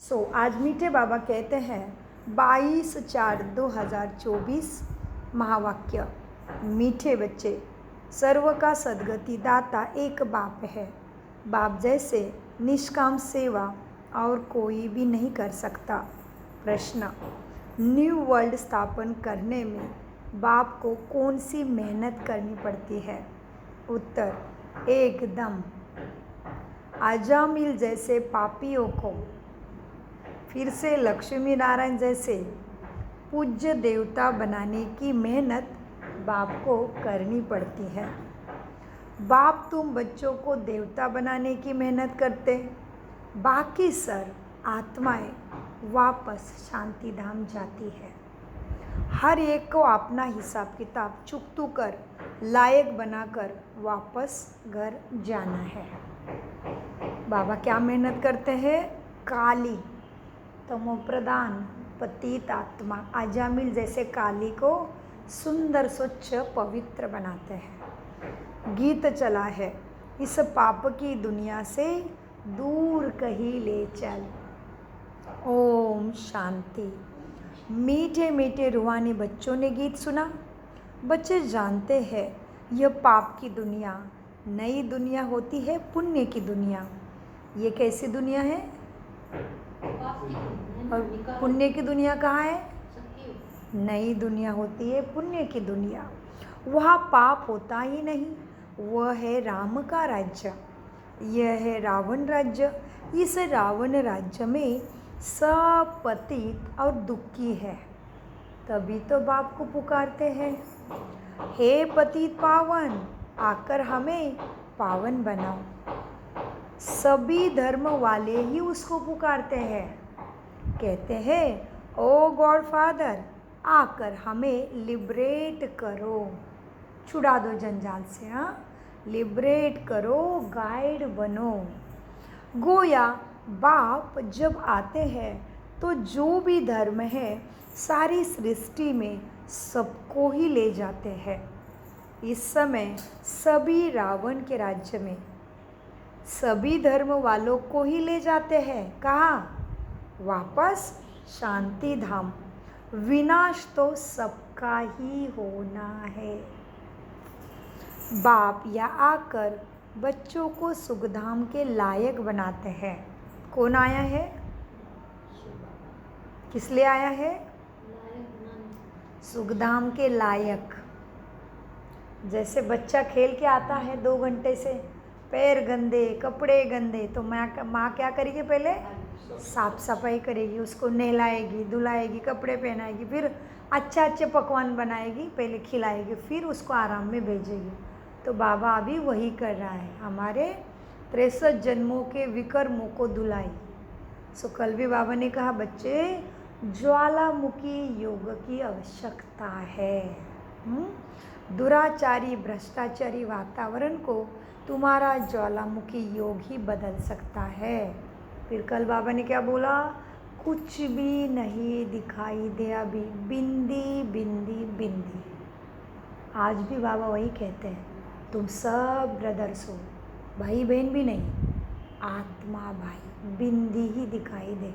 आज मीठे बाबा कहते हैं 22/4/2024 महावाक्य। मीठे बच्चे, सर्व का सद्गति दाता एक बाप है। बाप जैसे निष्काम सेवा और कोई भी नहीं कर सकता। प्रश्न, न्यू वर्ल्ड स्थापन करने में बाप को कौन सी मेहनत करनी पड़ती है? उत्तर, एकदम अजामिल जैसे पापियों को फिर से लक्ष्मी नारायण जैसे पूज्य देवता बनाने की मेहनत बाप को करनी पड़ती है। बाप तुम बच्चों को देवता बनाने की मेहनत करते, बाकी सर आत्माएं वापस शांति धाम जाती है। हर एक को अपना हिसाब किताब चुकतू कर लायक बनाकर वापस घर जाना है। बाबा क्या मेहनत करते हैं? काली तमोप्रधान पतित आत्मा अजामिल जैसे काली को सुंदर स्वच्छ पवित्र बनाते हैं। गीत चला है, इस पाप की दुनिया से दूर कहीं ले चल। ओम शांति। मीठे मीठे रूहानी बच्चों ने गीत सुना। बच्चे जानते हैं यह पाप की दुनिया नई दुनिया होती है, पुण्य की दुनिया। ये कैसी दुनिया है? और पुण्य की दुनिया कहाँ है? नई दुनिया होती है, पुण्य की दुनिया। वहाँ पाप होता ही नहीं, वह है राम का राज्य। यह है रावण राज्य। इस रावण राज्य में सब पतित और दुखी है, तभी तो बाप को पुकारते हैं, हे पतित पावन, आकर हमें पावन बनाओ। सभी धर्म वाले ही उसको पुकारते हैं, कहते हैं, ओ गॉड फादर, आकर हमें लिबरेट करो, छुड़ा दो जंजाल से। हाँ, लिबरेट करो, गाइड बनो। गोया बाप जब आते हैं तो जो भी धर्म है सारी सृष्टि में सबको ही ले जाते हैं। इस समय सभी रावण के राज्य में सभी धर्म वालों को ही ले जाते हैं। कहाँ? वापस शांति धाम। विनाश तो सबका ही होना है। बाप या आकर बच्चों को सुखधाम के लायक बनाते हैं। कौन आया है? किस लिए आया है? सुखधाम के लायक। जैसे बच्चा खेल के आता है 2 घंटे से, पैर गंदे, कपड़े गंदे, तो माँ क्या करेगी? पहले साफ सफाई करेगी, उसको नहलाएगी, धुलाएगी, कपड़े पहनाएगी, फिर अच्छे पकवान बनाएगी, पहले खिलाएगी, फिर उसको आराम में भेजेगी। तो बाबा अभी वही कर रहा है, हमारे 63 जन्मों के विकर्मों को धुलाई। कल भी बाबा ने कहा, बच्चे ज्वालामुखी योग की आवश्यकता है। दुराचारी भ्रष्टाचारी वातावरण को तुम्हारा ज्वालामुखी योग ही बदल सकता है। फिर कल बाबा ने क्या बोला? कुछ भी नहीं दिखाई दे अभी, बिंदी बिंदी बिंदी। आज भी बाबा वही कहते हैं, तुम सब ब्रदर्स हो, भाई बहन भी नहीं, आत्मा भाई, बिंदी ही दिखाई दे।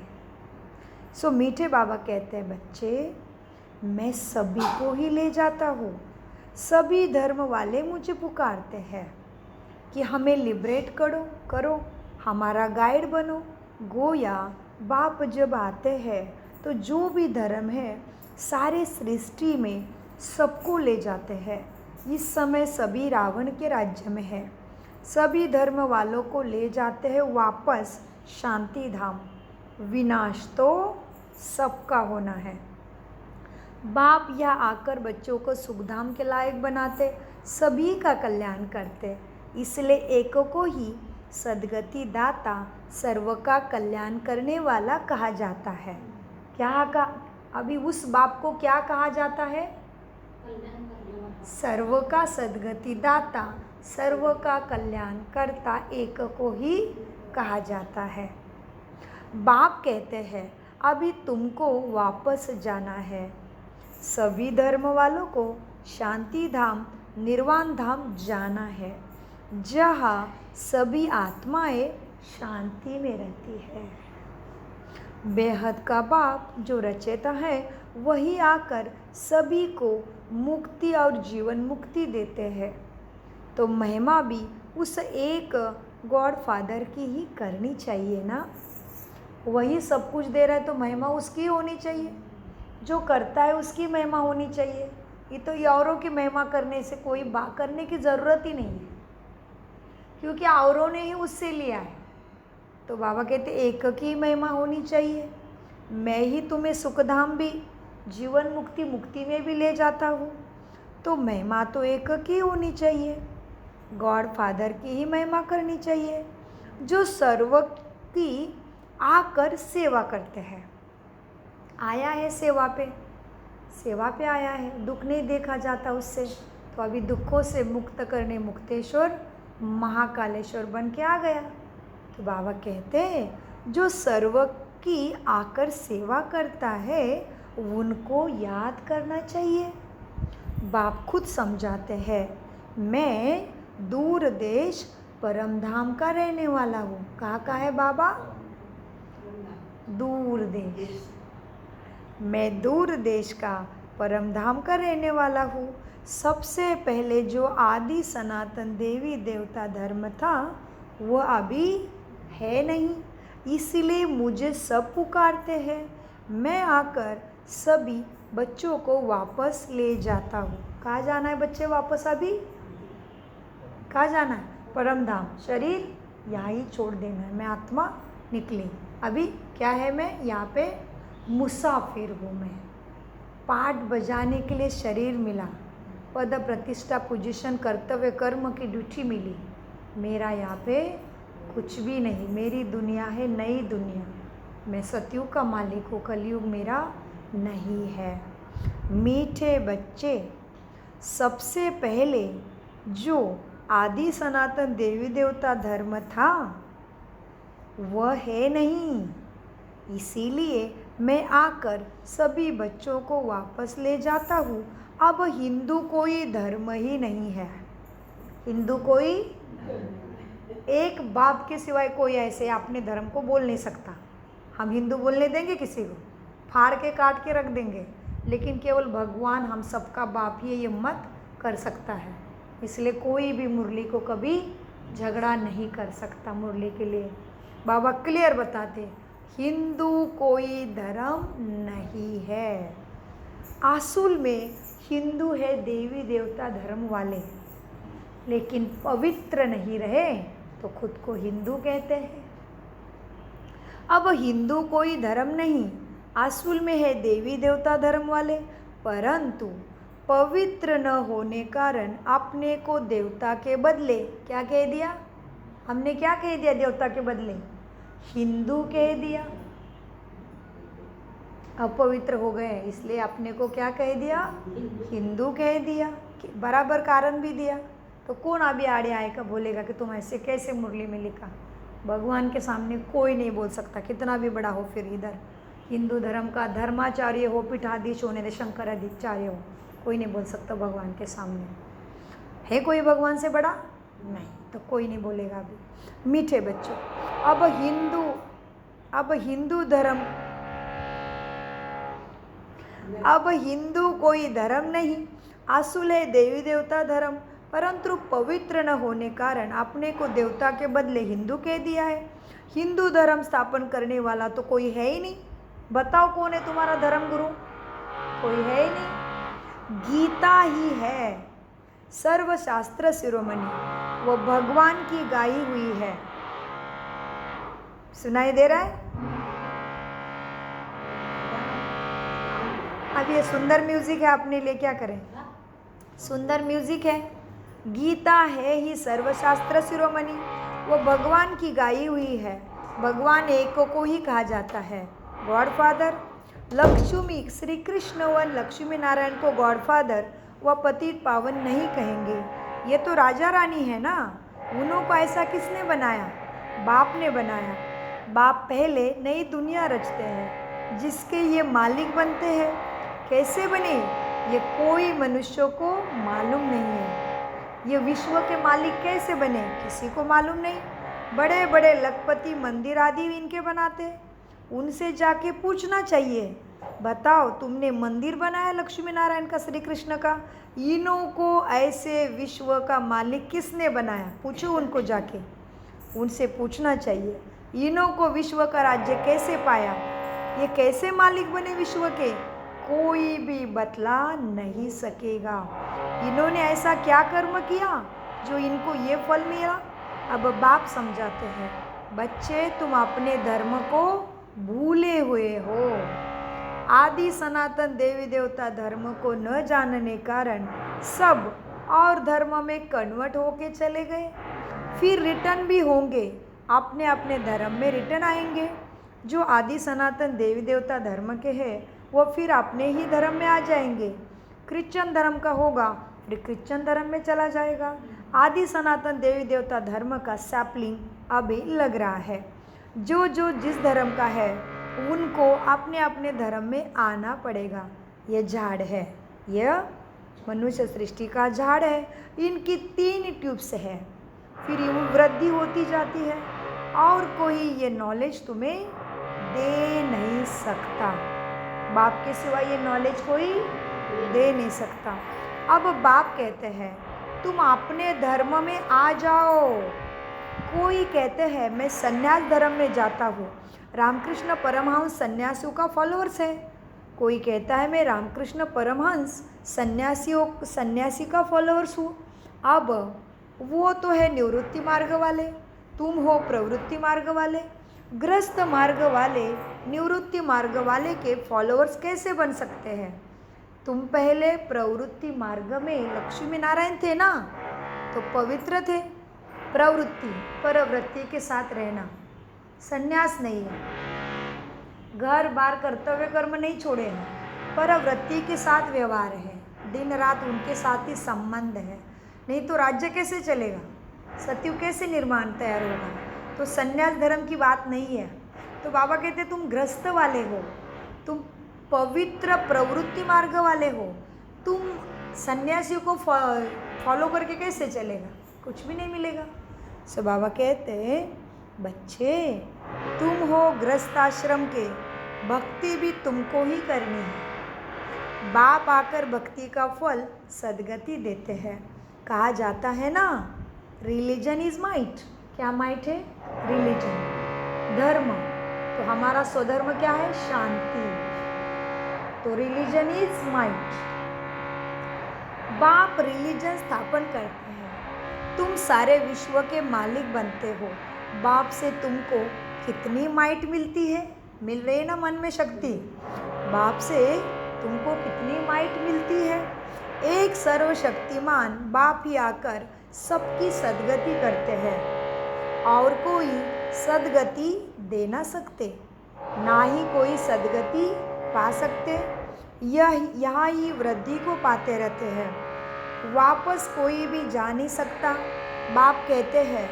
मीठे बाबा कहते हैं, बच्चे मैं सभी को ही ले जाता हूँ। सभी धर्म वाले मुझे पुकारते हैं कि हमें लिबरेट करो, हमारा गाइड बनो। गोया बाप जब आते हैं तो जो भी धर्म है सारे सृष्टि में सबको ले जाते हैं। इस समय सभी रावण के राज्य में है, सभी धर्म वालों को ले जाते हैं वापस शांति धाम। विनाश तो सबका होना है। बाप यहाँ आकर बच्चों को सुखधाम के लायक बनाते, सभी का कल्याण करते, इसलिए एक को ही सद्गति दाता, सर्व का कल्याण करने वाला कहा जाता है। क्या कहा? अभी उस बाप को क्या कहा जाता है? सर्व का सद्गति दाता, सर्व का कल्याण करता एक को ही कहा जाता है। बाप कहते हैं, अभी तुमको वापस जाना है। सभी धर्म वालों को शांति धाम, निर्वाण धाम जाना है, जहाँ सभी आत्माएं शांति में रहती है। बेहद का बाप जो रचेता है वही आकर सभी को मुक्ति और जीवन मुक्ति देते हैं। तो महिमा भी उस एक गॉड फादर की ही करनी चाहिए ना। वही सब कुछ दे रहा है तो महिमा उसकी होनी चाहिए। जो करता है उसकी महिमा होनी चाहिए। ये तो औरों की महिमा करने से कोई करने की ज़रूरत ही नहीं है, क्योंकि औरों ने ही उससे लिया है। तो बाबा कहते एक की महिमा होनी चाहिए। मैं ही तुम्हें सुखधाम भी, जीवन मुक्ति, मुक्ति में भी ले जाता हूँ। तो महिमा तो एक की होनी चाहिए, गॉड फादर की ही महिमा करनी चाहिए, जो सर्व की आकर सेवा करते हैं। आया है सेवा पे आया है, दुख नहीं देखा जाता उससे। तो अभी दुखों से मुक्त करने मुक्तेश्वर महाकालेश्वर बन के आ गया। तो बाबा कहते हैं जो सर्व की आकर सेवा करता है उनको याद करना चाहिए। बाप खुद समझाते हैं, मैं दूर देश परम धाम का रहने वाला हूँ। कहाँ का है बाबा? दूर देश। मैं दूर देश का परम धाम का रहने वाला हूँ। सबसे पहले जो आदि सनातन देवी देवता धर्म था वो अभी है नहीं, इसलिए मुझे सब पुकारते हैं। मैं आकर सभी बच्चों को वापस ले जाता हूँ। कहाँ जाना है बच्चे वापस? अभी कहाँ जाना है? परम धाम। शरीर यहाँ ही छोड़ देना है। मैं आत्मा निकली, अभी क्या है? मैं यहाँ पे मुसाफिर हूँ। मैं पाठ बजाने के लिए शरीर मिला, पद प्रतिष्ठा पोजीशन कर्तव्य कर्म की ड्यूटी मिली। मेरा यहाँ पे कुछ भी नहीं, मेरी दुनिया है नई दुनिया। मैं सतयुग का मालिक हूँ, कलयुग मेरा नहीं है। मीठे बच्चे, सबसे पहले जो आदि सनातन देवी देवता धर्म था वह है नहीं, इसीलिए मैं आकर सभी बच्चों को वापस ले जाता हूँ। अब हिंदू कोई धर्म ही नहीं है। हिंदू कोई एक बाप के सिवाय कोई ऐसे अपने धर्म को बोल नहीं सकता। हम हिंदू बोलने देंगे किसी को? फाड़ के काट के रख देंगे। लेकिन केवल भगवान हम सबका बाप ही ये मत कर सकता है। इसलिए कोई भी मुरली को कभी झगड़ा नहीं कर सकता। मुरली के लिए बाबा क्लियर बताते, हिंदू कोई धर्म नहीं है। असूल में हिंदू है देवी देवता धर्म वाले, लेकिन पवित्र नहीं रहे तो खुद को हिंदू कहते हैं। अब हिंदू कोई धर्म नहीं, असूल में है देवी देवता धर्म वाले, परंतु पवित्र न होने कारण अपने को देवता के बदले क्या कह दिया? हमने क्या कह दिया? देवता के बदले हिंदू कह दिया। अपवित्र हो गए, इसलिए अपने को क्या कह दिया? हिंदू कह दिया। बराबर कारण भी दिया। तो कौन अभी आड़े आएगा बोलेगा कि तुम ऐसे कैसे मुरली में लिखा? भगवान के सामने कोई नहीं बोल सकता, कितना भी बड़ा हो। फिर इधर हिंदू धर्म का धर्माचार्य हो, पीठाधीश होने दे, शंकराचार्य हो, कोई नहीं बोल सकता भगवान के सामने। है कोई भगवान से बड़ा? नहीं, तो कोई नहीं बोलेगा अभी। मीठे बच्चों, अब हिंदू कोई धर्म नहीं, असूल है देवी देवता धर्म, परंतु पवित्र न होने कारण अपने को देवता के बदले हिंदू कह दिया है। हिंदू धर्म स्थापन करने वाला तो कोई है ही नहीं। बताओ कौन है तुम्हारा धर्म गुरु? कोई है ही नहीं। गीता ही है सर्वशास्त्र शिरोमणि, वो भगवान की गाई हुई है। सुनाई दे रहा है? अब ये सुंदर म्यूजिक है, अपने लिए क्या करें? सुंदर म्यूजिक है। गीता है ही सर्वशास्त्र शिरोमणि, वो भगवान की गाई हुई है। भगवान एक को ही कहा जाता है गॉड फादर। लक्ष्मी, श्री कृष्ण व लक्ष्मी नारायण को गॉड फादर व पतित पावन नहीं कहेंगे। ये तो राजा रानी है ना, उन्हों को ऐसा किसने बनाया? बाप ने बनाया। बाप पहले नई दुनिया रचते हैं जिसके ये मालिक बनते हैं। कैसे बने ये कोई मनुष्यों को मालूम नहीं है। ये विश्व के मालिक कैसे बने किसी को मालूम नहीं। बड़े बड़े लखपति मंदिर आदि इनके बनाते, उनसे जाके पूछना चाहिए, बताओ तुमने मंदिर बनाया लक्ष्मी नारायण का, श्री कृष्ण का, इन्हों को ऐसे विश्व का मालिक किसने बनाया? पूछो उनको जाके, उनसे पूछना चाहिए, इन्हों को विश्व का राज्य कैसे पाया, ये कैसे मालिक बने विश्व के? कोई भी बतला नहीं सकेगा। इन्होंने ऐसा क्या कर्म किया जो इनको ये फल मिला? अब बाप समझाते हैं, बच्चे तुम अपने धर्म को भूले हुए हो। आदि सनातन देवी देवता धर्म को न जानने कारण सब और धर्म में कन्वर्ट होके चले गए, फिर रिटर्न भी होंगे, अपने अपने धर्म में रिटर्न आएंगे। जो आदि सनातन देवी देवता धर्म के हैं वो फिर अपने ही धर्म में आ जाएंगे। क्रिश्चियन धर्म का होगा फिर क्रिश्चियन धर्म में चला जाएगा। आदि सनातन देवी देवता धर्म का सैपलिंग अभी लग रहा है। जो जो जिस धर्म का है उनको अपने अपने धर्म में आना पड़ेगा। यह झाड़ है, यह मनुष्य सृष्टि का झाड़ है, इनकी 3 ट्यूब्स है, फिर ये वृद्धि होती जाती है और कोई ये नॉलेज तुम्हें दे नहीं सकता। बाप के सिवा ये नॉलेज कोई दे नहीं सकता। अब बाप कहते हैं तुम अपने धर्म में आ जाओ। कोई कहते हैं मैं संन्यास धर्म में जाता हूँ, रामकृष्ण परमहंस सन्यासियों का फॉलोअर्स है। कोई कहता है मैं रामकृष्ण परमहंस सन्यासी का फॉलोअर्स हूँ। अब वो तो है निवृत्ति मार्ग वाले, तुम हो प्रवृत्ति मार्ग वाले। ग्रस्त मार्ग वाले निवृत्ति मार्ग वाले के फॉलोअर्स कैसे बन सकते हैं? तुम पहले प्रवृत्ति मार्ग में लक्ष्मी नारायण थे ना, तो पवित्र थे। प्रवृत्ति परवृत्ति के साथ रहना, संन्यास नहीं है। घर बार कर्तव्य कर्म नहीं छोड़े हैं, परवृत्ति के साथ व्यवहार है, दिन रात उनके साथ ही संबंध है। नहीं तो राज्य कैसे चलेगा, सत्युग कैसे निर्माण तैयार होगा? तो संन्यास धर्म की बात नहीं है। तो बाबा कहते तुम ग्रस्त वाले हो, तुम पवित्र प्रवृत्ति मार्ग वाले हो, तुम सन्यासियों को फॉलो करके कैसे चलेगा? कुछ भी नहीं मिलेगा। सो बाबा कहते बच्चे तुम हो ग्रस्त आश्रम के, भक्ति भी तुमको ही करनी है। बाप आकर भक्ति का फल सदगति देते हैं। कहा जाता है ना, रिलीजन इज माइट। क्या माइट है? रिलीजन, धर्म। तो हमारा स्वधर्म क्या है? शांति। तो रिलीजन इज माइट। बाप रिलीजन स्थापन करते हैं, तुम सारे विश्व के मालिक बनते हो। बाप से तुमको कितनी माइट मिलती है? मिल रही है ना मन में शक्ति? बाप से तुमको कितनी माइट मिलती है? एक सर्वशक्तिमान बाप ही आकर सबकी सदगति करते हैं और कोई सदगति दे ना सकते, ना ही कोई सदगति पा सकते। यहाँ ही वृद्धि को पाते रहते हैं, वापस कोई भी जा नहीं सकता। बाप कहते हैं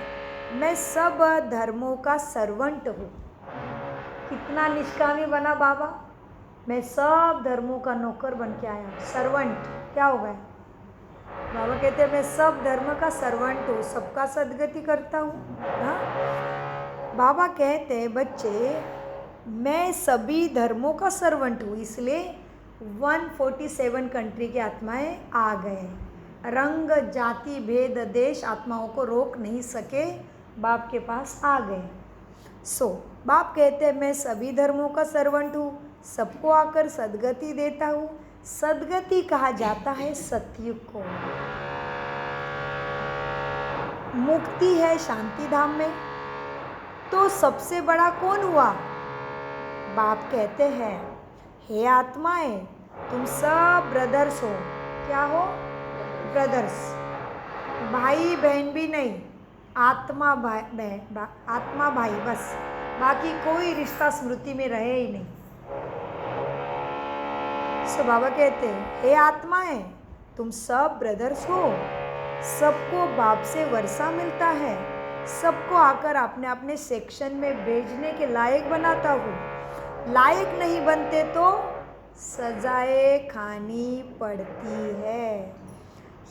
मैं सब धर्मों का सर्वेंट हूँ। कितना निष्कामी बना बाबा, मैं सब धर्मों का नौकर बन के आया। सर्वेंट क्या हो गया? बाबा कहते हैं मैं सब धर्म का सर्वेंट हूँ, सबका सदगति करता हूँ। हाँ, बाबा कहते हैं बच्चे मैं सभी धर्मों का सर्वेंट हूँ, इसलिए 147 कंट्री की आत्माएं आ गए। रंग जाति भेद देश आत्माओं को रोक नहीं सके, बाप के पास आ गए। बाप कहते हैं मैं सभी धर्मों का सर्वेंट हूँ, सबको आकर सदगति देता हूँ। सदगति कहा जाता है सतयुग को। मुक्ति है शांति धाम में। तो सबसे बड़ा कौन हुआ? बाप कहते हैं हे आत्माएं तुम सब ब्रदर्स हो। क्या हो? ब्रदर्स। भाई बहन भी नहीं, आत्मा भाई बहन, आत्मा भाई बस, बाकी कोई रिश्ता स्मृति में रहे ही नहीं। बाबा कहते हैं हे आत्माएं तुम सब ब्रदर्स हो, सबको बाप से वर्षा मिलता है, सबको आकर अपने अपने सेक्शन में भेजने के लायक बनाता हूँ। लायक नहीं बनते तो सजाएं खानी पड़ती है,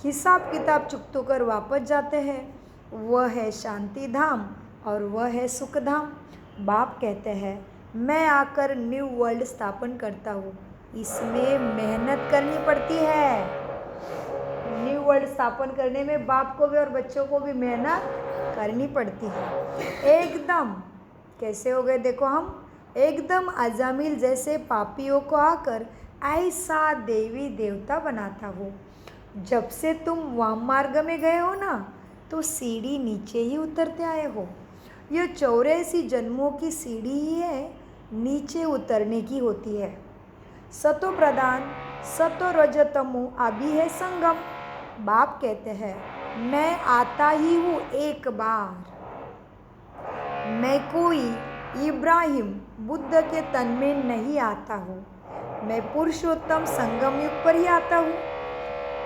हिसाब किताब चुकतो कर वापस जाते हैं। वह है शांति धाम और वह है सुख धाम। बाप कहते हैं मैं आकर न्यू वर्ल्ड स्थापन करता हूँ। इसमें मेहनत करनी पड़ती है। न्यू वर्ल्ड स्थापन करने में बाप को भी और बच्चों को भी मेहनत करनी पड़ती है। एकदम कैसे हो गए देखो, हम एकदम अजामिल जैसे पापियों को आकर ऐसा देवी देवता बनाता हूँ। जब से तुम वाम मार्ग में गए हो ना, तो सीढ़ी नीचे ही उतरते आए हो। यह 84 जन्मों की सीढ़ी ही है, नीचे उतरने की होती है। सतो प्रधान सतो रजतमो अभी है संगम। बाप कहते हैं मैं आता ही हूँ एक बार। मैं कोई इब्राहिम बुद्ध के तन में नहीं आता हूँ, मैं पुरुषोत्तम संगम युग पर ही आता हूँ।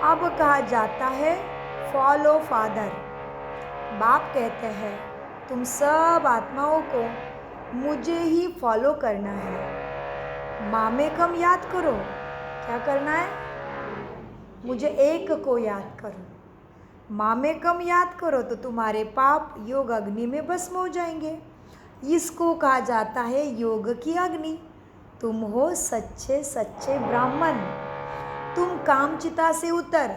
अब कहा जाता है फॉलो फादर। बाप कहते हैं तुम सब आत्माओं को मुझे ही फॉलो करना है। मामे कम याद करो। क्या करना है? मुझे एक को याद करो। मामे कम याद करो तो तुम्हारे पाप योग अग्नि में भस्म हो जाएंगे। इसको कहा जाता है योग की अग्नि। तुम हो सच्चे सच्चे ब्राह्मण। तुम काम चिता से उतर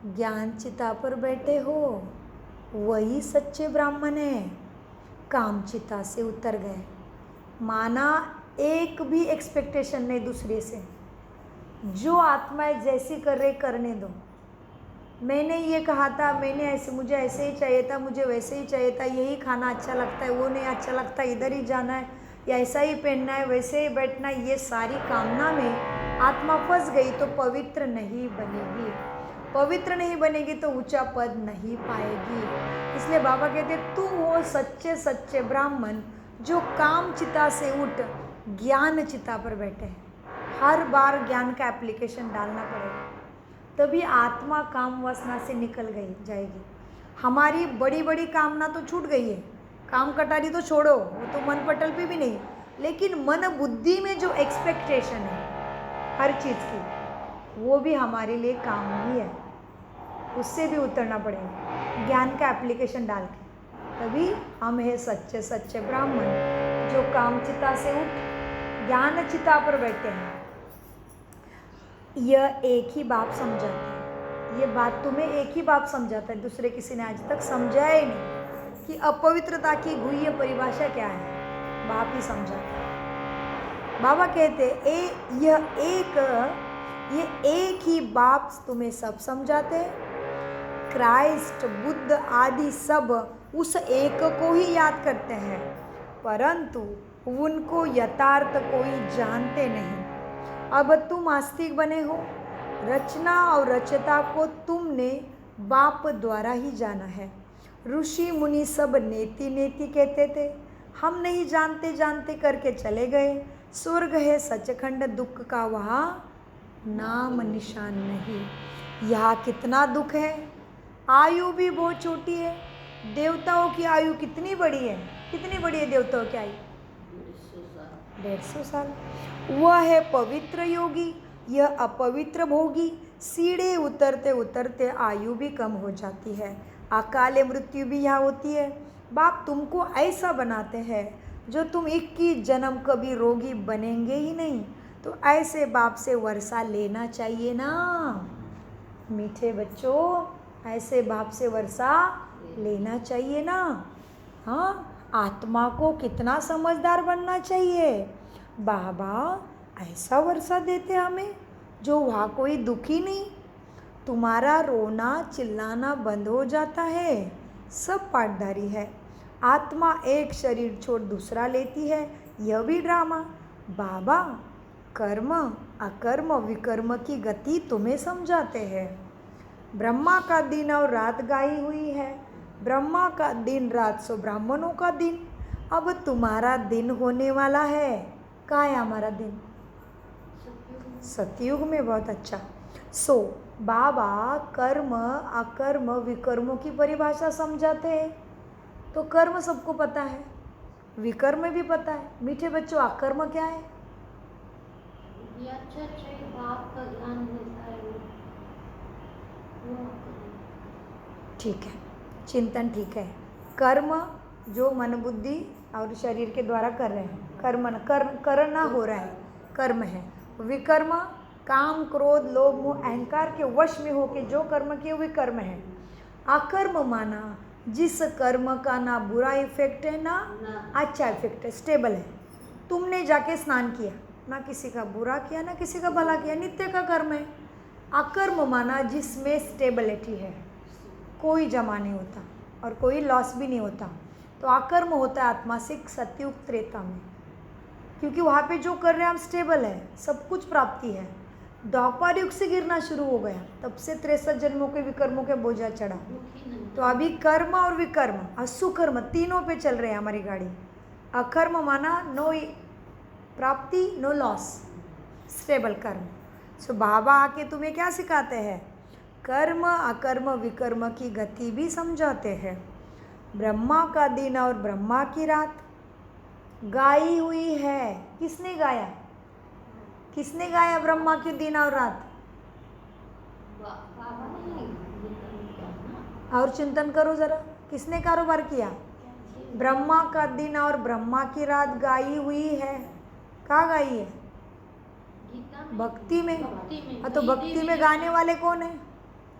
ज्ञान चिता पर बैठे हो, वही सच्चे ब्राह्मण है। काम चिता से उतर गए, माना एक भी एक्सपेक्टेशन नहीं दूसरे से। जो आत्माएं जैसी कर रहे करने दो। मैंने ये कहा था, मैंने ऐसे, मुझे ऐसे ही चाहिए था, मुझे वैसे ही चाहिए था, यही खाना अच्छा लगता है, वो नहीं अच्छा लगता, इधर ही जाना है, या ऐसा ही पहनना है, वैसे ही बैठना है, ये सारी कामना में आत्मा फंस गई तो पवित्र नहीं बनेगी। पवित्र नहीं बनेगी तो ऊंचा पद नहीं पाएगी। इसलिए बाबा कहते तुम हो सच्चे सच्चे ब्राह्मण जो काम चिता से उठ ज्ञान चिता पर बैठे हैं। हर बार ज्ञान का एप्लीकेशन डालना पड़ेगा, तभी आत्मा काम वासना से निकल गई जाएगी। हमारी बड़ी बड़ी कामना तो छूट गई है, काम कटारी तो छोड़ो, वो तो मन पटल पे भी नहीं, लेकिन मन बुद्धि में जो एक्सपेक्टेशन है हर चीज़ की, वो भी हमारे लिए काम ही है। उससे भी उतरना पड़ेगा ज्ञान का एप्लीकेशन डाल के, तभी हम है सच्चे सच्चे ब्राह्मण जो काम चिता से उठ ज्ञान चिता पर बैठे हैं। यह एक ही बाप समझाता है, ये बात तुम्हें एक ही बाप समझाता है, दूसरे किसी ने आज तक समझाया ही नहीं कि अपवित्रता की गुह्य परिभाषा क्या है। बाप ही समझाता है। बाबा कहते ये एक ही बाप तुम्हें सब समझाते हैं। क्राइस्ट बुद्ध आदि सब उस एक को ही याद करते हैं, परंतु उनको यथार्थ कोई जानते नहीं। अब तुम आस्तिक बने हो, रचना और रचता को तुमने बाप द्वारा ही जाना है। ऋषि मुनि सब नेति नेति कहते थे, हम नहीं जानते जानते करके चले गए। स्वर्ग है सचखंड, दुख का वहाँ नाम निशान नहीं। यहाँ कितना दुख है, आयु भी बहुत छोटी है। देवताओं की आयु कितनी बड़ी है? कितनी बड़ी है देवताओं की आयु? 150 साल। वह है पवित्र योगी, यह अपवित्र भोगी। सीढ़े उतरते उतरते आयु भी कम हो जाती है, अकाले मृत्यु भी यहाँ होती है। बाप तुमको ऐसा बनाते हैं जो तुम 21 जन्म कभी रोगी बनेंगे ही नहीं। तो ऐसे बाप से वर्षा लेना चाहिए ना मीठे बच्चों, ऐसे बाप से वर्षा लेना चाहिए ना। हाँ, आत्मा को कितना समझदार बनना चाहिए। बाबा ऐसा वर्षा देते हमें जो वहाँ कोई दुखी नहीं। तुम्हारा रोना चिल्लाना बंद हो जाता है। सब पाठधारी है। आत्मा एक शरीर छोड़ दूसरा लेती है, यह भी ड्रामा। बाबा कर्म अकर्म विकर्म की गति तुम्हें समझाते हैं। ब्रह्मा का दिन और रात गाई हुई है। ब्रह्मा का दिन रात सो ब्राह्मणों का दिन। अब तुम्हारा दिन होने वाला है। कहाँ है हमारा दिन? सतयुग में। बहुत अच्छा। सो बाबा कर्म अकर्म विकर्मों की परिभाषा समझाते हैं। तो कर्म सबको पता है, विकर्म भी पता है। मीठे बच्चों, अकर्म क्या है? ठीक है, चिंतन ठीक है। कर्म जो मन बुद्धि और शरीर के द्वारा कर रहे हैं, करना हो रहा है, कर्म है। विकर्म काम क्रोध लोभ मोह अहंकार के वश में होके जो कर्म किए विकर्म है। अकर्म माना जिस कर्म का ना बुरा इफेक्ट है ना अच्छा इफेक्ट है, स्टेबल है। तुमने जाके स्नान किया, ना किसी का बुरा किया ना किसी का भला किया, नित्य का कर्म है। अकर्म माना जिसमें स्टेबिलिटी है, कोई जमा नहीं होता और कोई लॉस भी नहीं होता। तो अकर्म होता है आत्मासिक सत्युग त्रेता में, क्योंकि वहाँ पे जो कर रहे हैं हम स्टेबल है, सब कुछ प्राप्ति है। द्वापर युग से गिरना शुरू हो गया, तब से 63 जन्मों के विकर्मों के बोझा चढ़ा। तो अभी कर्म और विकर्म और सुकर्म तीनों पे चल रहे हैं हमारी गाड़ी। अकर्म माना नो प्राप्ति नो लॉस, स्टेबल कर्म। सो बाबा आके तुम्हें क्या सिखाते हैं? कर्म अकर्म विकर्म की गति भी समझाते हैं। ब्रह्मा का दिन और ब्रह्मा की रात गाई हुई है। किसने गाया? किसने गाया ब्रह्मा के दिन और रात? और चिंतन करो जरा, किसने कारोबार किया? ब्रह्मा का दिन और ब्रह्मा की रात गाई हुई है। कहाँ गाई है? भक्ति में। तो भक्ति में गाने वाले कौन है?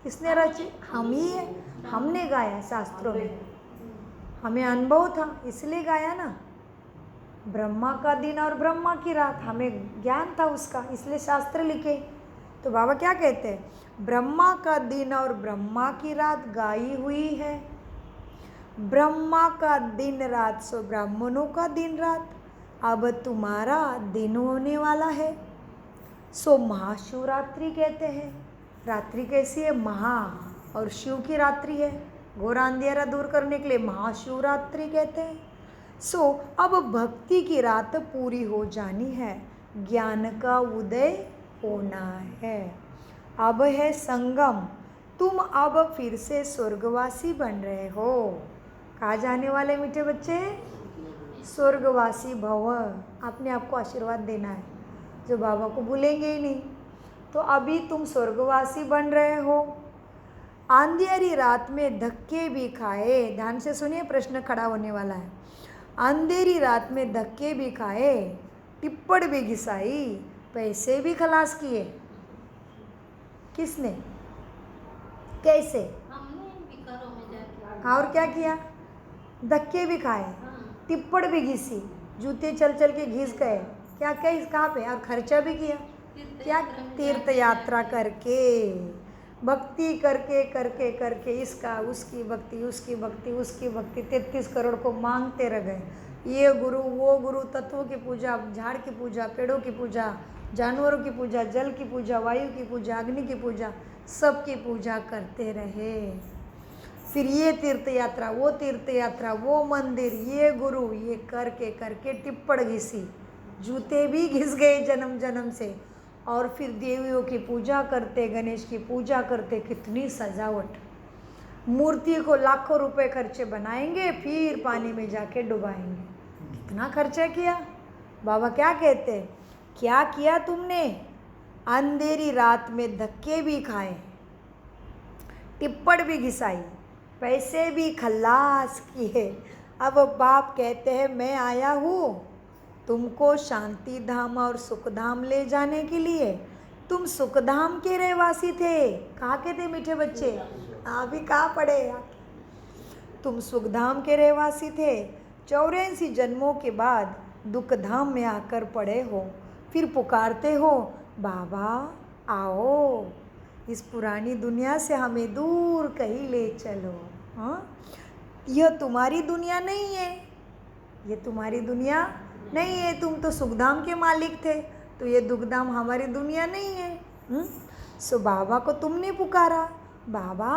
किसने रचे? हम ही है। हमने गाया शास्त्रों में, हमें अनुभव था इसलिए गाया ना। ब्रह्मा का दिन और ब्रह्मा की रात, हमें ज्ञान था उसका, इसलिए शास्त्र लिखे। तो बाबा क्या कहते हैं? ब्रह्मा का दिन और ब्रह्मा की रात गाई हुई है। ब्रह्मा का दिन रात सो ब्राह्मणों का दिन रात, अब तुम्हारा दिन होने वाला है। सो महाशिवरात्रि कहते हैं। रात्रि कैसी है? महा, और शिव की रात्रि है, घोर अंधेरा दूर करने के लिए महाशिवरात्रि कहते हैं। सो अब भक्ति की रात पूरी हो जानी है, ज्ञान का उदय होना है। अब है संगम, तुम अब फिर से स्वर्गवासी बन रहे हो। कहाँ जाने वाले मीठे बच्चे? स्वर्गवासी भव। आपने आपको आशीर्वाद देना है, जो बाबा को भूलेंगे ही नहीं। तो अभी तुम स्वर्गवासी बन रहे हो। अंधेरी रात में धक्के भी खाए, ध्यान से सुनिए, प्रश्न खड़ा होने वाला है। अंधेरी रात में धक्के भी खाए, टिप्पण भी घिसाई, पैसे भी खलास किए। किसने? कैसे? और क्या किया? धक्के भी खाए, टिप्पण भी घिसी, जूते चल चल के घिस गए। क्या क्या कहाँ पे? और खर्चा भी किया। क्या? तीर्थ यात्रा करके, भक्ति करके करके करके, इसका उसकी भक्ति उसकी भक्ति उसकी भक्ति, 33 करोड़ को मांगते रह गए। ये गुरु वो गुरु, तत्वों की पूजा, झाड़ की पूजा, पेड़ों की पूजा, जानवरों की पूजा, जल की पूजा, वायु की पूजा, अग्नि की पूजा, सबकी पूजा करते रहे। फिर ये तीर्थ यात्रा, वो मंदिर, ये गुरु, ये करके करके टिप्पण घिसी, जूते भी घिस गए जन्म जन्म से। और फिर देवियों की पूजा करते, गणेश की पूजा करते, कितनी सजावट, मूर्ति को लाखों रुपए खर्चे बनाएंगे, फिर पानी में जाके डुबाएंगे। कितना खर्चा किया। बाबा क्या कहते? क्या किया तुमने? अंधेरी रात में धक्के भी खाए, टिप्पण भी घिसाई, पैसे भी खल्लास किए। अब बाप कहते हैं मैं आया हूँ तुमको शांति धाम और सुखधाम ले जाने के लिए। तुम सुखधाम के रहवासी थे। कहाँ के थे मीठे बच्चे? अभी कहाँ पढ़े? तुम सुखधाम के रहवासी थे। 84 जन्मों के बाद दुखधाम में आकर पड़े हो, फिर पुकारते हो बाबा आओ, इस पुरानी दुनिया से हमें दूर कहीं ले चलो। हाँ, यह तुम्हारी दुनिया नहीं है, ये तुम्हारी दुनिया नहीं है। तुम तो सुखधाम के मालिक थे, तो ये दुखधाम हमारी दुनिया नहीं है। सो बाबा को तुमने पुकारा, बाबा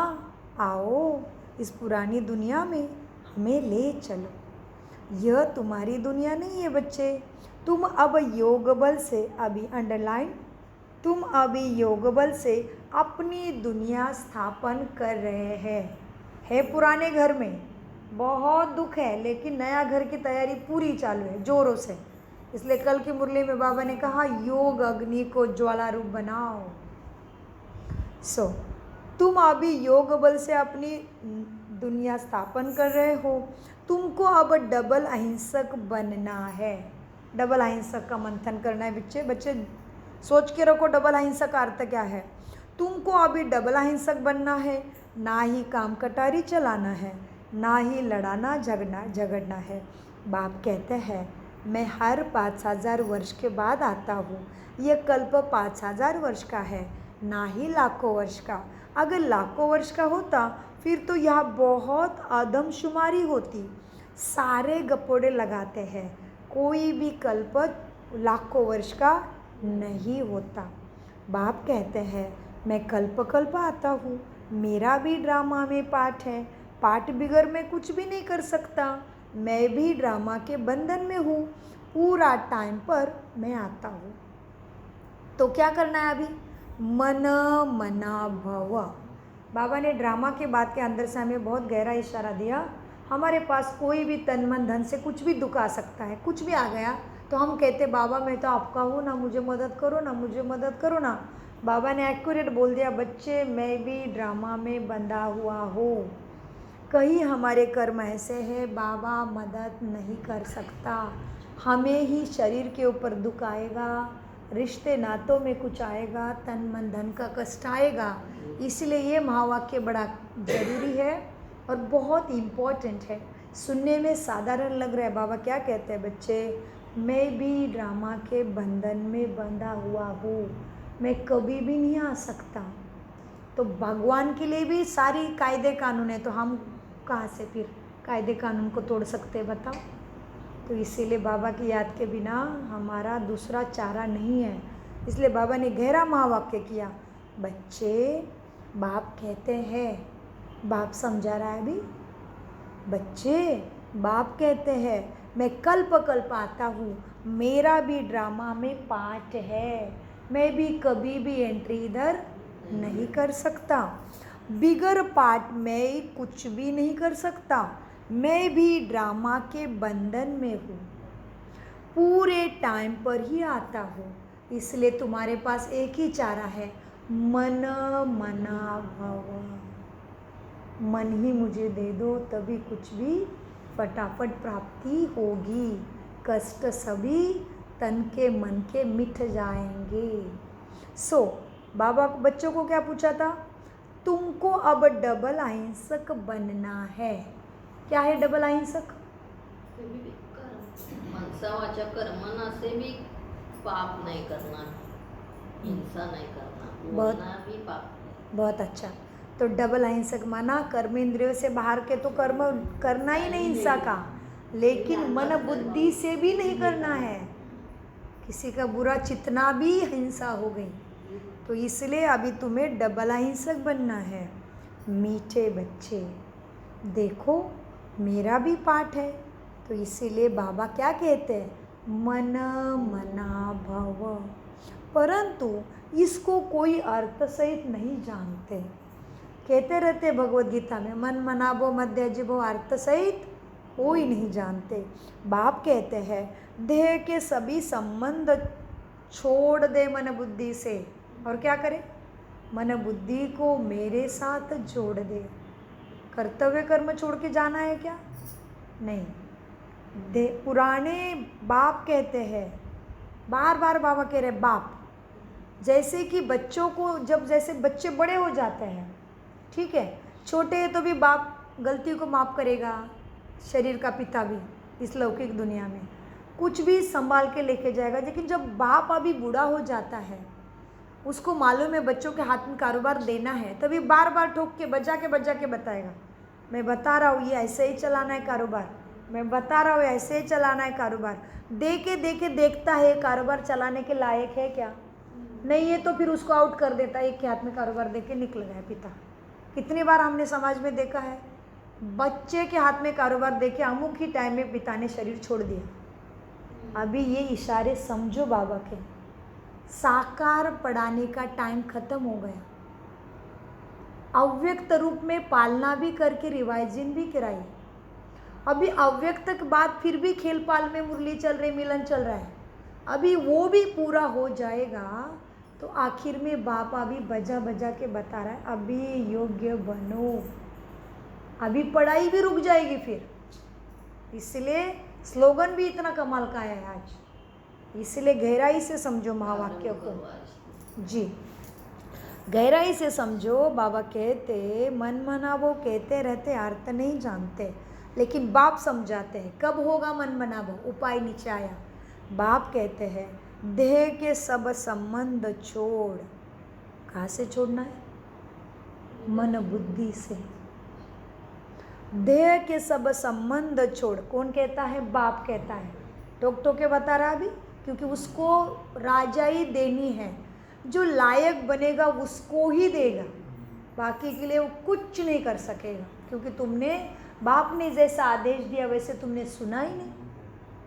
आओ इस पुरानी दुनिया में हमें ले चलो। यह तुम्हारी दुनिया नहीं है बच्चे। तुम अब योग बल से, अभी अंडरलाइन, तुम अभी योग बल से अपनी दुनिया स्थापन कर रहे हैं। है पुराने घर में बहुत दुख है, लेकिन नया घर की तैयारी पूरी चालू है, जोरों से। इसलिए कल की मुरली में बाबा ने कहा योग अग्नि को ज्वाला रूप बनाओ। सो तुम अभी योग बल से अपनी दुनिया स्थापन कर रहे हो। तुमको अब डबल अहिंसक बनना है। डबल अहिंसक का मंथन करना है बच्चे। बच्चे सोच के रखो डबल अहिंसक का अर्थ क्या है। तुमको अभी डबल अहिंसक बनना है, ना ही काम कटारी चलाना है, ना ही लड़ाना झगड़ना है। बाप कहते हैं मैं हर 5000 वर्ष के बाद आता हूँ। ये कल्प 5000 वर्ष का है, ना ही लाखों वर्ष का। अगर लाखों वर्ष का होता फिर तो यह बहुत आदमशुमारी होती। सारे गपोड़े लगाते हैं, कोई भी कल्प लाखों वर्ष का नहीं होता। बाप कहते हैं मैं कल्प कल्प आता हूँ, मेरा भी ड्रामा में पार्ट है, पार्ट बिगर मैं कुछ भी नहीं कर सकता। मैं भी ड्रामा के बंधन में हूँ, पूरा टाइम पर मैं आता हूँ। तो क्या करना है अभी? मन मना भव। बाबा ने ड्रामा के बात के अंदर से हमें बहुत गहरा इशारा दिया। हमारे पास कोई भी तन मन धन से कुछ भी दुख आ सकता है, कुछ भी आ गया तो हम कहते बाबा मैं तो आपका हूँ ना, मुझे मदद करो ना, मुझे मदद करो ना। बाबा ने एक्यूरेट बोल दिया बच्चे मैं भी ड्रामा में बंधा हुआ हूँ। कहीं हमारे कर्म ऐसे हैं बाबा मदद नहीं कर सकता, हमें ही शरीर के ऊपर दुख आएगा, रिश्ते नातों में कुछ आएगा, तन मन धन का कष्ट आएगा। इसलिए ये महावाक्य बड़ा ज़रूरी है और बहुत इम्पोर्टेंट है। सुनने में साधारण लग रहा है, बाबा क्या कहते हैं बच्चे, मैं भी ड्रामा के बंधन में बंधा हुआ हूँ, मैं कभी भी नहीं आ सकता। तो भगवान के लिए भी सारी कायदे कानून है, तो हम कहाँ से फिर कायदे कानून को तोड़ सकते हैं बताओ। तो इसीलिए बाबा की याद के बिना हमारा दूसरा चारा नहीं है। इसलिए बाबा ने गहरा महावाक्य किया, बच्चे बाप कहते हैं, बाप समझा रहा है अभी, बच्चे बाप कहते हैं मैं कल्प कल्प आता हूँ, मेरा भी ड्रामा में पार्ट है, मैं भी कभी भी एंट्री इधर नहीं कर सकता, बिगर पार्ट में कुछ भी नहीं कर सकता, मैं भी ड्रामा के बंधन में हूँ, पूरे टाइम पर ही आता हूँ। इसलिए तुम्हारे पास एक ही चारा है, मन मना भव। मन ही मुझे दे दो तभी कुछ भी फटाफट प्राप्ति होगी, कष्ट सभी तन के मन के मिट जाएंगे। बाबा बच्चों को क्या पूछा था? तुमको अब डबल अहिंसक बनना है। क्या है डबल अहिंसक? मनसा वाचा कर्मना से भी पाप नहीं करना, हिंसा नहीं करना, बोलना भी पाप। बहुत अच्छा। तो डबल अहिंसक माना कर्म इंद्रियों से बाहर के तो कर्म करना ही नहीं हिंसा का, लेकिन मन बुद्धि से भी नहीं करना है। किसी का बुरा चितना भी हिंसा हो गई। तो इसलिए अभी तुम्हें डबल अहिंसक बनना है। मीठे बच्चे देखो मेरा भी पाठ है, तो इसीलिए बाबा क्या कहते हैं, मन मना भव। परंतु इसको कोई अर्थ सहित नहीं जानते। कहते रहते भगवत गीता में मन मनाबो मध्य जीवो, अर्थ सहित कोई नहीं जानते। बाप कहते हैं देह के सभी संबंध छोड़ दे मन बुद्धि से, और क्या करे, मन बुद्धि को मेरे साथ जोड़ दे। कर्तव्य कर्म छोड़ के जाना है क्या? नहीं। पुराने बाप कहते हैं, बार बार बाबा कह रहे बाप, जैसे कि बच्चों को जब जैसे बच्चे बड़े हो जाते हैं, ठीक है, छोटे हैं तो भी बाप गलती को माफ़ करेगा, शरीर का पिता भी इस लौकिक दुनिया में कुछ भी संभाल के लेके जाएगा। लेकिन जब बाप अभी बूढ़ा हो जाता है, उसको मालूम है बच्चों के हाथ में कारोबार देना है, तभी बार बार ठोक के बजा के बताएगा, मैं बता रहा हूँ ये ऐसे ही चलाना है कारोबार, मैं बता रहा हूँ ऐसे ही चलाना है कारोबार। देखे देखता है कारोबार चलाने के लायक है क्या? नहीं है, तो फिर उसको आउट कर देता है, एक के हाथ में कारोबार दे के निकल गया पिता। कितनी बार हमने समाज में देखा है, बच्चे के हाथ में कारोबार दे के अमुक ही टाइम में पिता ने शरीर छोड़ दिया। अभी ये इशारे समझो बाबा के, साकार पढ़ाने का टाइम खत्म हो गया। अव्यक्त रूप में पालना भी करके रिवाइजिंग भी कराई। अभी अव्यक्त के बाद फिर भी खेल पाल में मुरली चल रही, मिलन चल रहा है, अभी वो भी पूरा हो जाएगा। तो आखिर में बाप अभी बजा के बता रहा है अभी योग्य बनो, अभी पढ़ाई भी रुक जाएगी फिर। इसलिए स्लोगन भी इतना कमाल का है आज, इसलिए गहराई से समझो महावाक्य प्रारंभ को। करो आज। जी, गहराई से समझो। बाबा कहते मन मनावो कहते रहते, अर्थ नहीं जानते, लेकिन बाप समझाते हैं कब होगा मन मनावो। उपाय नीचे आया। बाप कहते हैं देह के सब संबंध छोड़। कहाँ से छोड़ना है? मन बुद्धि से। देह के सब संबंध छोड़। कौन कहता है? बाप कहता है। टोक टोके बता रहा अभी, क्योंकि उसको राजाई देनी है। जो लायक बनेगा उसको ही देगा, बाकी के लिए वो कुछ नहीं कर सकेगा, क्योंकि तुमने, बाप ने जैसा आदेश दिया वैसे तुमने सुना ही नहीं।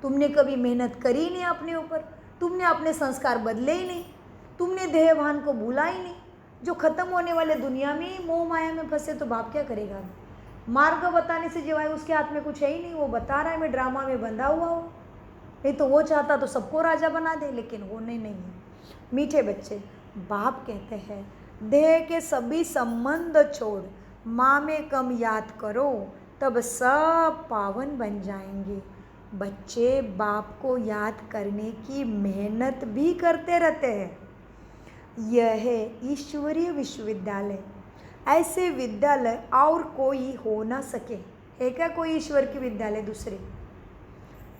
तुमने कभी मेहनत करी ही नहीं अपने ऊपर, तुमने अपने संस्कार बदले ही नहीं, तुमने देहभान को भूला ही नहीं। जो खत्म होने वाले दुनिया में मोह माया में फंसे तो बाप क्या करेगा? मार्ग बताने से जिवाय उसके हाथ में कुछ है ही नहीं। वो बता रहा है मैं ड्रामा में बंधा हुआ हूँ। नहीं तो वो चाहता तो सबको राजा बना दे, लेकिन होने नहीं है। मीठे बच्चे, बाप कहते हैं देह के सभी संबंध छोड़, माँ में कम याद करो, तब सब पावन बन जाएंगे। बच्चे बाप को याद करने की मेहनत भी करते रहते हैं। यह है ईश्वरीय विश्वविद्यालय। ऐसे विद्यालय और कोई हो ना सके। है क्या कोई ईश्वर की विद्यालय दूसरे?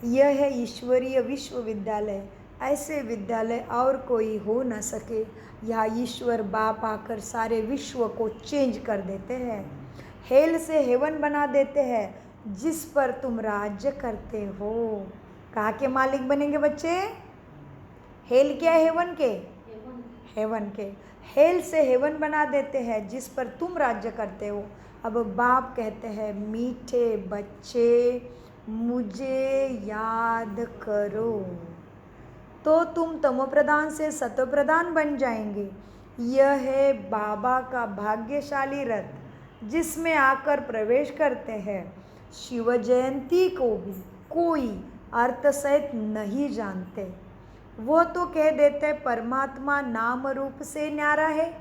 यह है ईश्वरीय विश्वविद्यालय। ऐसे विद्यालय और कोई हो ना सके। यहाँ ईश्वर बाप आकर सारे विश्व को चेंज कर देते हैं, हेल से हेवन बना देते हैं, जिस पर तुम राज्य करते हो। कहाँ के मालिक बनेंगे बच्चे? हेल क्या है? हेवन के? हेवन के। हेल से हेवन बना देते हैं, जिस पर तुम राज्य करते हो। अब बाप कहते हैं मीठे बच्चे मुझे याद करो, तो तुम तमो प्रधान से सतो प्रधान बन जाएंगे। यह है बाबा का भाग्यशाली रथ, जिसमें आकर प्रवेश करते हैं। शिव जयंती को भी कोई अर्थ सहित नहीं जानते। वो तो कह देते परमात्मा नाम रूप से न्यारा है।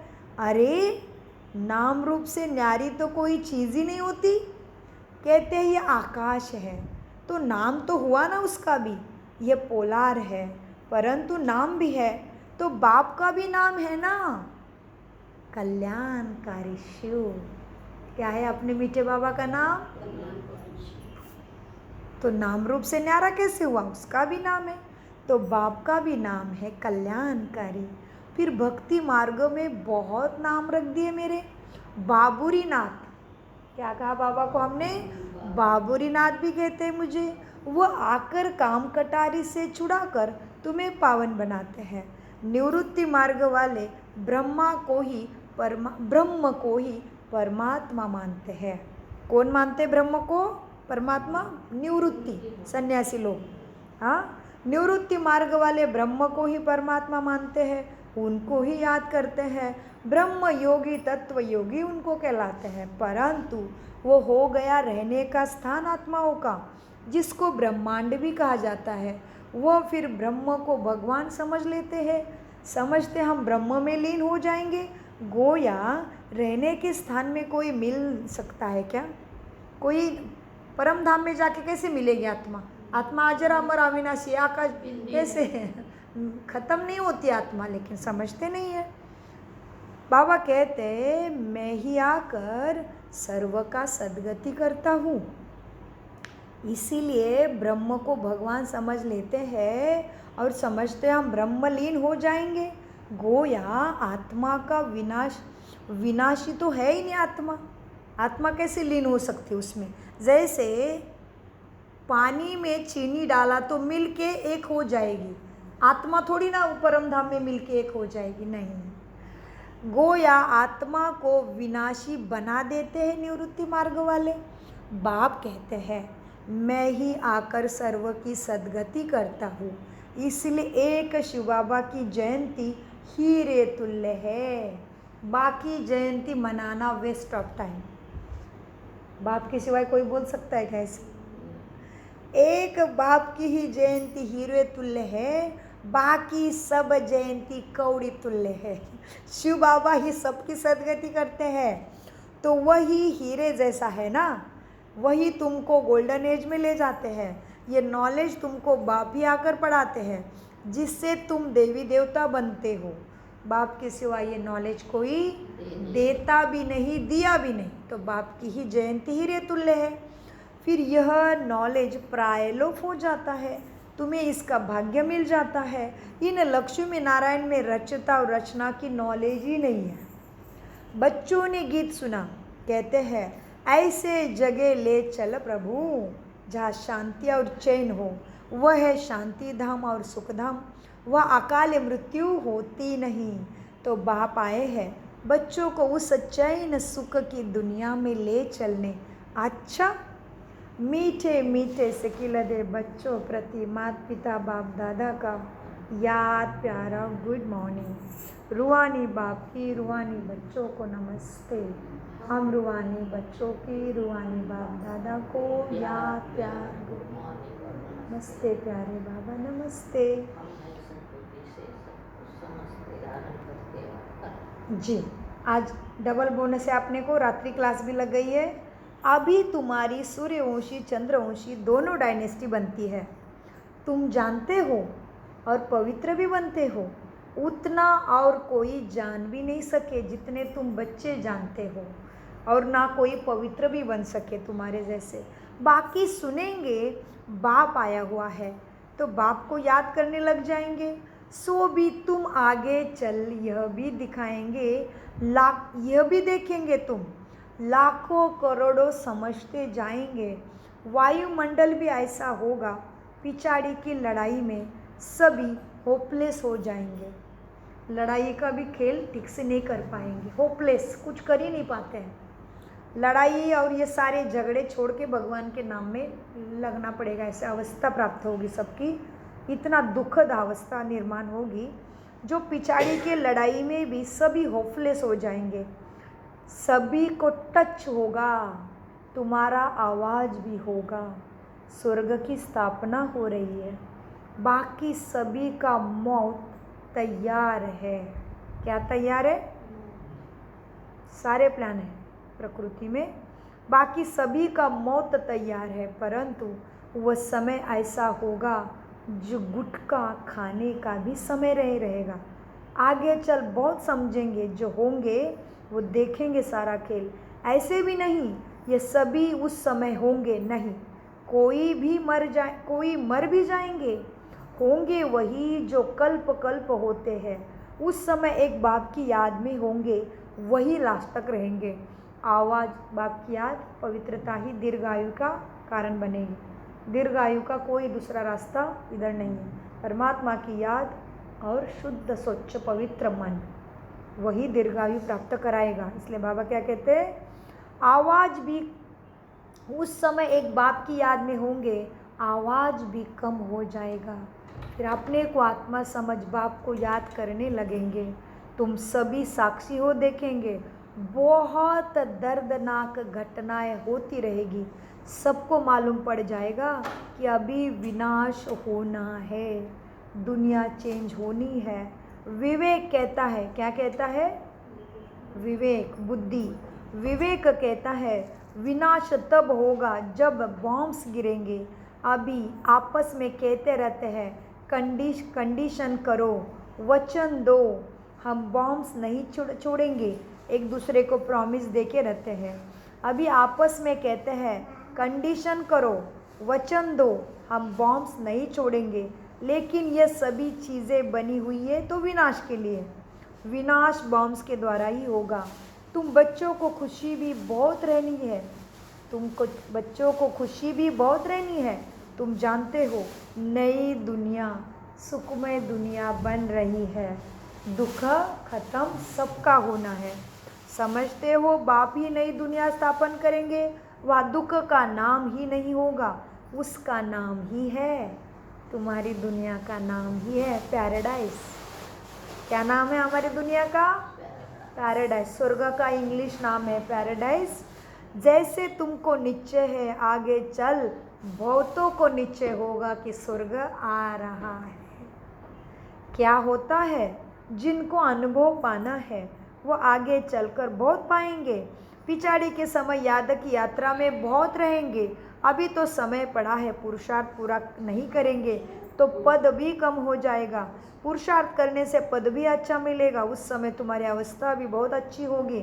अरे नाम रूप से न्यारी तो कोई चीज़ ही नहीं होती। कहते हैं ये आकाश है, तो नाम तो हुआ ना उसका भी। ये पोलार है, परंतु नाम भी है, तो बाप का भी नाम है ना, कल्याणकारी शिव। क्या है अपने मीठे बाबा का नाम? तो नाम रूप से न्यारा कैसे हुआ? उसका भी नाम है। तो बाप का भी नाम है कल्याणकारी। फिर भक्ति मार्ग में बहुत नाम रख दिए मेरे। बाबुरी नाथ, क्या कहा बाबा को हमने? बाबुरी नाथ भी कहते हैं मुझे। वो आकर काम कटारी से छुड़ाकर तुम्हें पावन बनाते हैं। निवृत्ति मार्ग वाले ब्रह्म को ही परमात्मा मानते हैं। कौन मानते ब्रह्म को? परमात्मा। निवृत्ति सन्यासी लोग, हाँ, निवृत्ति मार्ग वाले ब्रह्म को ही परमात्मा मानते हैं, उनको ही याद करते हैं। ब्रह्म योगी तत्व योगी उनको कहलाते हैं। परंतु वो हो गया रहने का स्थान आत्माओं का, जिसको ब्रह्मांड भी कहा जाता है। वो फिर ब्रह्म को भगवान समझ लेते हैं। समझते हम ब्रह्म में लीन हो जाएंगे। गोया रहने के स्थान में कोई मिल सकता है क्या? कोई परम धाम में जाके कैसे मिलेगी आत्मा? आत्मा अजर अमर अविनाशी आकाश कैसे है? खत्म नहीं होती आत्मा, लेकिन समझते नहीं है। बाबा कहते मैं ही आकर सर्व का सद्गति करता हूँ। इसीलिए ब्रह्म को भगवान समझ लेते हैं और समझते हम ब्रह्मलीन हो जाएंगे। गोया आत्मा का विनाशी तो है ही नहीं आत्मा। आत्मा कैसे लीन हो सकती है उसमें? जैसे पानी में चीनी डाला तो मिल के एक हो जाएगी, आत्मा थोड़ी ना परम धाम में मिल के एक हो जाएगी, नहीं। गोया आत्मा को विनाशी बना देते हैं निवृत्ति मार्ग वाले। बाप कहते हैं मैं ही आकर सर्व की सद्गति करता हूँ। इसलिए एक शिव बाबा की जयंती हीरे तुल्य है। बाकी जयंती मनाना वेस्ट ऑफ टाइम। बाप के सिवाय कोई बोल सकता है कैसे? एक बाप की ही जयंती हीरे तुल्य है, बाकी सब जयंती कौड़ी तुल्य है। शिव बाबा ही सबकी सदगति करते हैं, तो वही हीरे जैसा है ना, वही तुमको गोल्डन एज में ले जाते हैं। ये नॉलेज तुमको बाप ही आकर पढ़ाते हैं। जिससे तुम देवी देवता बनते हो। बाप के सिवा ये नॉलेज कोई देता भी नहीं, दिया भी नहीं। तो बाप की ही जयंती ही रे तुल्य है। फिर यह नॉलेज प्रायलोप हो जाता है, तुम्हें इसका भाग्य मिल जाता है। इन लक्ष्मी नारायण में रचता और रचना की नॉलेज ही नहीं है। बच्चों ने गीत सुना, कहते हैं ऐसे जगह ले चल प्रभु जहाँ शांति और चैन हो, वह है शांति धाम और सुख धाम, वह अकाल मृत्यु होती नहीं। तो बाप आए हैं बच्चों को उस चैन सुख की दुनिया में ले चलने। अच्छा, मीठे मीठे से खिलते बच्चों प्रति माता पिता बाप दादा का याद प्यारा गुड मॉर्निंग। रूहानी बाप की रूहानी बच्चों को नमस्ते। हम रूहानी बच्चों की रूहानी बाप दादा को याद प्यार गुड मॉर्निंग। नमस्ते प्यारे बाबा, नमस्ते जी। आज डबल बोनस है, अपने को रात्रि क्लास भी लग गई है। अभी तुम्हारी सूर्यवंशी चंद्रवंशी दोनों डायनेस्टी बनती है, तुम जानते हो, और पवित्र भी बनते हो। उतना और कोई जान भी नहीं सके जितने तुम बच्चे जानते हो, और ना कोई पवित्र भी बन सके तुम्हारे जैसे। बाकी सुनेंगे बाप आया हुआ है तो बाप को याद करने लग जाएंगे। सो भी तुम आगे चल यह भी दिखाएंगे, यह भी देखेंगे तुम, लाखों करोड़ों समझते जाएंगे। वायुमंडल भी ऐसा होगा, पिछाड़ी की लड़ाई में सभी होपलेस हो जाएंगे। लड़ाई का भी खेल ठीक से नहीं कर पाएंगे, होपलेस, कुछ कर ही नहीं पाते हैं। लड़ाई और ये सारे झगड़े छोड़ के भगवान के नाम में लगना पड़ेगा, ऐसे अवस्था प्राप्त होगी सबकी। इतना दुखद अवस्था निर्माण होगी जो पिछाड़ी के लड़ाई में भी सभी होपलेस हो जाएंगे। सभी को टच होगा, तुम्हारा आवाज़ भी होगा। स्वर्ग की स्थापना हो रही है, बाकी सभी का मौत तैयार है। क्या तैयार है? सारे प्लान है प्रकृति में, बाकी सभी का मौत तैयार है। परंतु वह समय ऐसा होगा जो गुटखा खाने का भी समय नहीं रहेगा। आगे चल बहुत समझेंगे, जो होंगे वो देखेंगे सारा खेल। ऐसे भी नहीं ये सभी उस समय होंगे नहीं, कोई भी मर भी जाएंगे, होंगे वही जो कल्प कल्प होते हैं। उस समय एक बाप की याद में होंगे, वही लास्ट तक रहेंगे। आवाज़ बाप की याद, पवित्रता ही दीर्घायु का कारण बनेगी। दीर्घायु का कोई दूसरा रास्ता इधर नहीं है। परमात्मा की याद और शुद्ध स्वच्छ पवित्र मन, वही दीर्घायु प्राप्त कराएगा। इसलिए बाबा क्या कहते हैं, आवाज़ भी उस समय एक बाप की याद में होंगे, आवाज़ भी कम हो जाएगा। फिर अपने को आत्मा समझ बाप को याद करने लगेंगे। तुम सभी साक्षी हो, देखेंगे बहुत दर्दनाक घटनाएं होती रहेगी। सबको मालूम पड़ जाएगा कि अभी विनाश होना है, दुनिया चेंज होनी है। विवेक कहता है, क्या कहता है? विवेक, बुद्धि, विवेक कहता है विनाश तब होगा जब बॉम्ब्स गिरेंगे। अभी आपस में कहते रहते हैं कंडीशन करो, वचन दो, हम बॉम्ब्स नहीं छोड़ेंगे, एक दूसरे को प्रॉमिस दे के रहते हैं। अभी आपस में कहते हैं कंडीशन करो, वचन दो, हम बॉम्ब्स नहीं छोड़ेंगे। लेकिन ये सभी चीज़ें बनी हुई है तो विनाश के लिए, विनाश बॉम्ब्स के द्वारा ही होगा। तुम बच्चों को खुशी भी बहुत रहनी है, तुमको बच्चों को खुशी भी बहुत रहनी है। तुम जानते हो नई दुनिया, सुखमय दुनिया बन रही है, दुख खत्म सबका होना है। समझते हो बाप ही नई दुनिया स्थापन करेंगे, वह दुख का नाम ही नहीं होगा, उसका नाम ही है, तुम्हारी दुनिया का नाम ही है पैराडाइज। क्या नाम है हमारी दुनिया का? पैराडाइज। स्वर्ग का इंग्लिश नाम है पैराडाइज। जैसे तुमको निश्चय है आगे चल, बहुतों को निश्चय होगा कि स्वर्ग आ रहा है। क्या होता है? जिनको अनुभव पाना है वो आगे चलकर बहुत पाएंगे। पिछाड़ी के समय याद की यात्रा में बहुत रहेंगे। अभी तो समय पड़ा है, पुरुषार्थ पूरा नहीं करेंगे तो पद भी कम हो जाएगा। पुरुषार्थ करने से पद भी अच्छा मिलेगा, उस समय तुम्हारी अवस्था भी बहुत अच्छी होगी।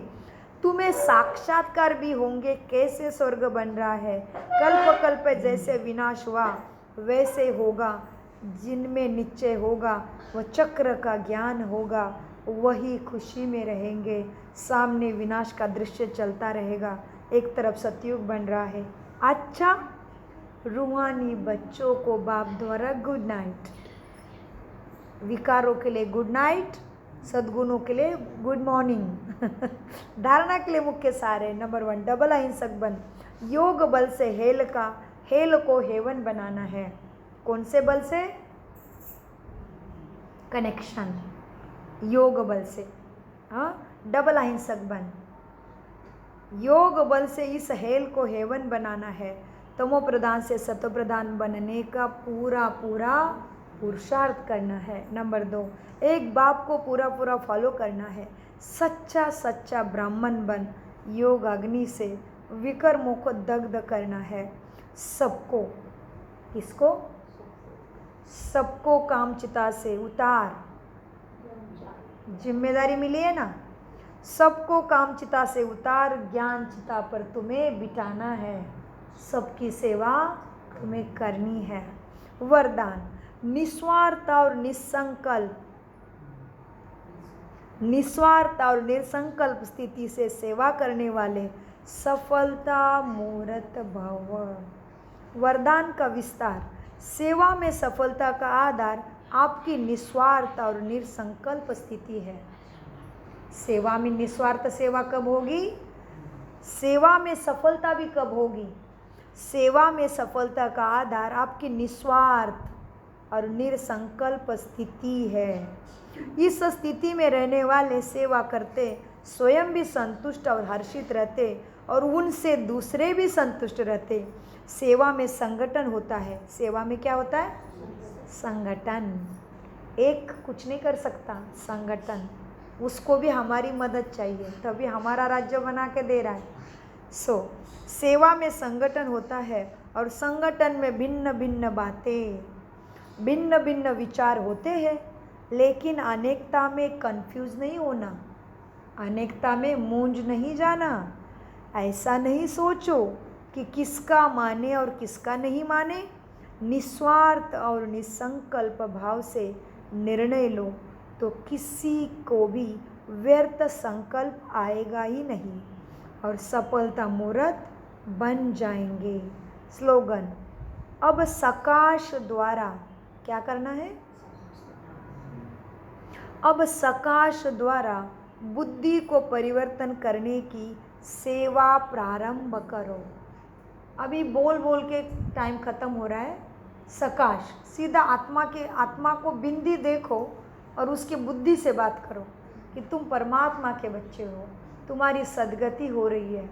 तुम्हें साक्षात्कार भी होंगे कैसे स्वर्ग बन रहा है, कल्प कल्प जैसे विनाश हुआ वैसे होगा। जिनमें निश्चय होगा वह चक्र का ज्ञान होगा, वही खुशी में रहेंगे। सामने विनाश का दृश्य चलता रहेगा, एक तरफ सतयुग बन रहा है। अच्छा, रूहानी बच्चों को बाप द्वारा गुड नाइट। विकारों के लिए गुड नाइट, सद्गुणों के लिए गुड मॉर्निंग। धारणा के लिए मुख्य सार है। नंबर 1, डबल अहिंसक बन। योग बल से हेल को हेवन बनाना है। कौन से बल से? कनेक्शन, योग बल से। हाँ, डबल अहिंसक बन। योग बल से इस हेल को हेवन बनाना है। तमो प्रधान से सतो प्रधान बनने का पूरा पुरुषार्थ करना है। नंबर 2, एक बाप को पूरा फॉलो करना है। सच्चा ब्राह्मण बन योग अग्नि से विकर्मों को दग्ध करना है। सबको, किसको? सबको कामचिता से उतार। जिम्मेदारी मिली है ना, सबको कामचिता से उतार, ज्ञान चिता पर तुम्हें बिठाना है। सबकी सेवा तुम्हें करनी है। वरदान, निस्वार्थ और निसंकल्प स्थिति से सेवा करने वाले सफलता मूर्त भव। वरदान का विस्तार, सेवा में सफलता का आधार आपकी निस्वार्थ और निसंकल्प स्थिति है। सेवा में निस्वार्थ सेवा कब होगी? सेवा में सफलता भी कब होगी? सेवा में सफलता का आधार आपकी निस्वार्थ और निसंकल्प स्थिति है। इस स्थिति में रहने वाले सेवा करते स्वयं भी संतुष्ट और हर्षित रहते और उनसे दूसरे भी संतुष्ट रहते। सेवा में संगठन होता है। सेवा में क्या होता है? संगठन। एक कुछ नहीं कर सकता, संगठन। उसको भी हमारी मदद चाहिए, तभी हमारा राज्य बना के दे रहा है। सेवा में संगठन होता है और संगठन में भिन्न भिन्न बातें, भिन्न भिन्न विचार होते हैं, लेकिन अनेकता में कंफ्यूज नहीं होना, अनेकता में मूंझ नहीं जाना। ऐसा नहीं सोचो कि किसका माने और किसका नहीं माने। निस्वार्थ और निसंकल्प भाव से निर्णय लो तो किसी को भी व्यर्थ संकल्प आएगा ही नहीं और सफलता मूर्त बन जाएंगे। स्लोगन, अब सकाश द्वारा क्या करना है? अब सकाश द्वारा बुद्धि को परिवर्तन करने की सेवा प्रारंभ करो। अभी बोल बोल के टाइम खत्म हो रहा है। सकाश, सीधा आत्मा को बिंदी देखो और उसकी बुद्धि से बात करो कि तुम परमात्मा के बच्चे हो, तुम्हारी सद्गति हो रही है,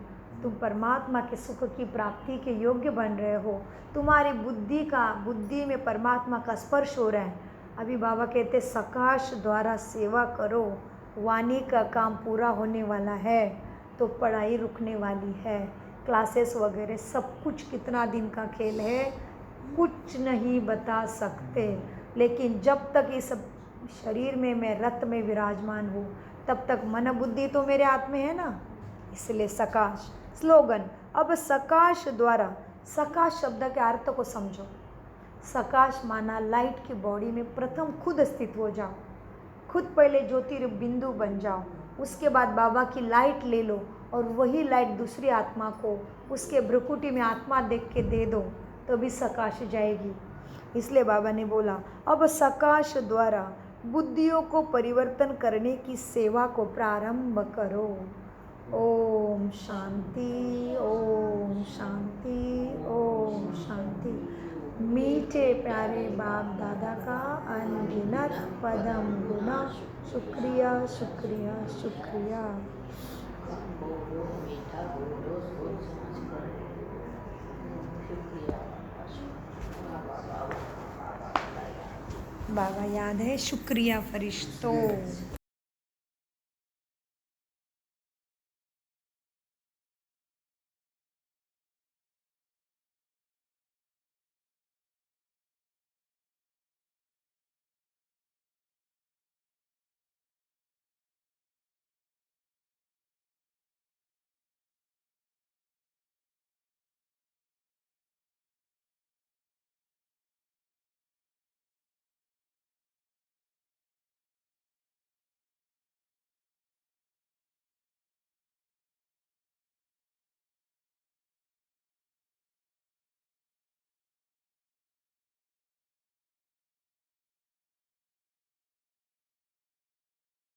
तुम परमात्मा के सुख की प्राप्ति के योग्य बन रहे हो, तुम्हारी बुद्धि में परमात्मा का स्पर्श हो रहा है। अभी बाबा कहते सकाश द्वारा सेवा करो। वाणी का काम पूरा होने वाला है तो पढ़ाई रुकने वाली है, क्लासेस वगैरह सब कुछ कितना दिन का खेल है कुछ नहीं बता सकते। लेकिन जब तक इस शरीर में मैं रत में विराजमान हूँ तब तक मन बुद्धि तो मेरे हाथ में है ना, इसलिए सकाश। स्लोगन, अब सकाश द्वारा, सकाश शब्द के अर्थ को समझो। सकाश माना लाइट की बॉडी में प्रथम खुद स्थित हो जाओ, खुद पहले ज्योतिर्बिंदु बन जाओ, उसके बाद बाबा की लाइट ले लो और वही लाइट दूसरी आत्मा को उसके भ्रुकुटी में आत्मा देख के दे दो, तभी सकाश जाएगी। इसलिए बाबा ने बोला अब सकाश द्वारा बुद्धियों को परिवर्तन करने की सेवा को प्रारंभ करो। ओम शांति, ओम शांति, ओम शांति। मीठे प्यारे बाप दादा का अनगिनत पदम गुना शुक्रिया शुक्रिया शुक्रिया। बाबा याद है, शुक्रिया फरिश्तों।